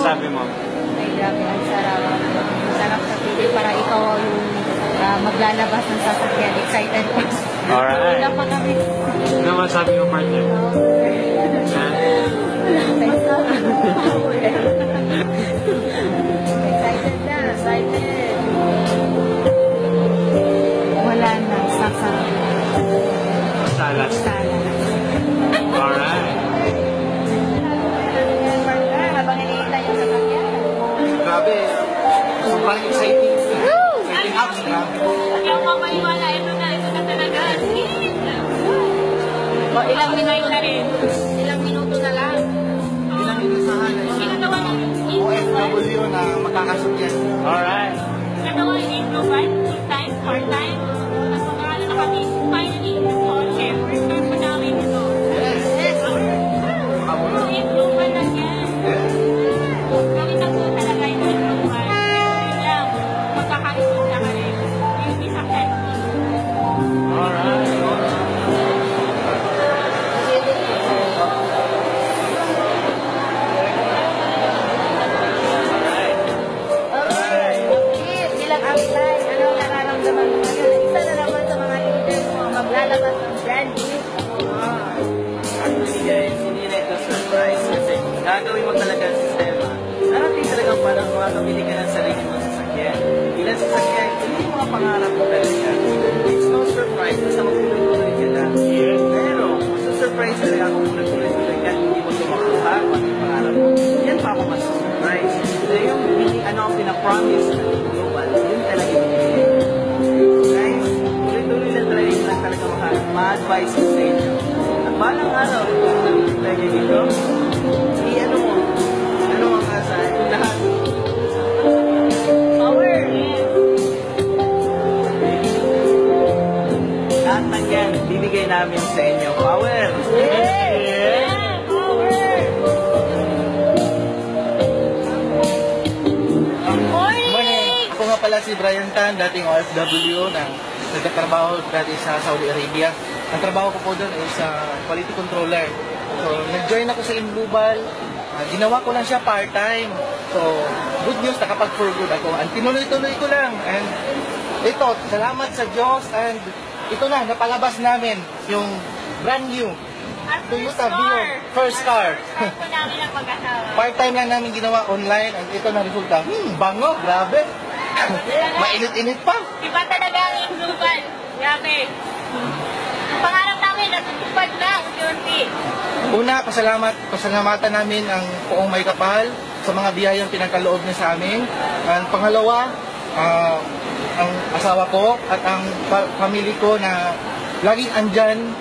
masasabi mo? Ay, grabe, ang sarap. Sarap sa feeling para ikaw yung maglalabas ng sasakyan. Excited pa. Alright. Wala pa kami. Ano masasabi mo, partner? Excited na. Excited. Wala na. Sarap. Salas. Alright. Habang iniintay yung sasakyan. Grabe. Sobrang exciting. Exciting apps. Grabe. Kaya mapaniwala, ito na talaga. Ilang minuto na rin. Ilang minuto na lang. Ilang inasahan na Ginagawa ng OFW na makakasakyan. Alright. Ginagawa ng improvise, full-time, part-time. Tapos pagkakala nakating, finally, syempre, madami nito. Yes. Improvement lang yan. Gawin na po talaga yung improvement. Yun lang, magkakaisip na ka rin. You'll be successful. Alright. Bilang outline, anong nararamdaman mo ngayon? Isa na naman sa mga leader mo maglalabas ng brand new. Actually guys, hindi na ito surprise kasi gagawin mo talaga ang sistema. Narating talagang parang makakabili ka ng sarili mong sasakyan. Ilang sasakyan, hindi yung mga pangarap mo talaga. It's no surprise, basta magtuloy-tuloy ka lang. Pero, surprise talaga kung tuloy-tuloy ka, hindi mo tumakuha kung ano yung pangarap mo. Yan pa ako mas surprise. So yung ano ang pinapromise na global, yun talaga yung binibigay. Guys, tuloy-tuloy lang talaga yung lang talaga ma-advise ko sa inyo. At balang araw, kung nakikita niyo dito, ano mo, ano ang asahan, lahat. Power! Lahat ng yan, bibigay namin sa inyo. Power! Ako nga pala si Brian Tan, dating OFW na nagtatrabaho dati sa Saudi Arabia. Ang trabaho ko po doon ay sa quality controller. So, nag-join ako sa Inglobal. Ginawa ko lang siya part-time. So, good news, nakapag-for good ako. And tinuloy-tuloy ko lang. And ito, salamat sa Diyos. And ito na, napalabas namin yung brand new Toyota Vios first car. Ito namin ang pag-asawa. Part-time lang namin ginawa online. And ito na resulta. Bango, grabe. Mainit-init pa. Iba talaga ang improvement. Grabe. Ang pangarap namin, natutupad lang, unti-unti. Una, pasalamatan namin ang Poong May Kapal sa mga biyayang pinagkaloob niya sa amin. And pangalawa, ang asawa ko at ang family ko na laging andyan,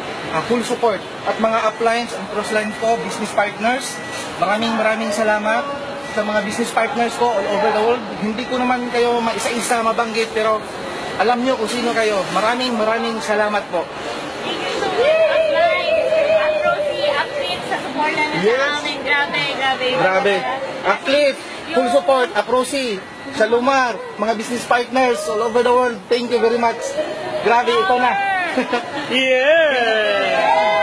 full support. At mga uplines and crosslines ko, business partners, maraming salamat sa mga business partners ko all over the world. Hindi ko naman kayo isa-isa mabanggit, pero alam nyo kung sino kayo. Maraming salamat po. Thank you so much. At Rosie, Uplift sa support na sa amin. Grabe. Uplift, full support. Rosie, Salumar, mga business partners all over the world. Thank you very much. Grabe, ito na. Yeah!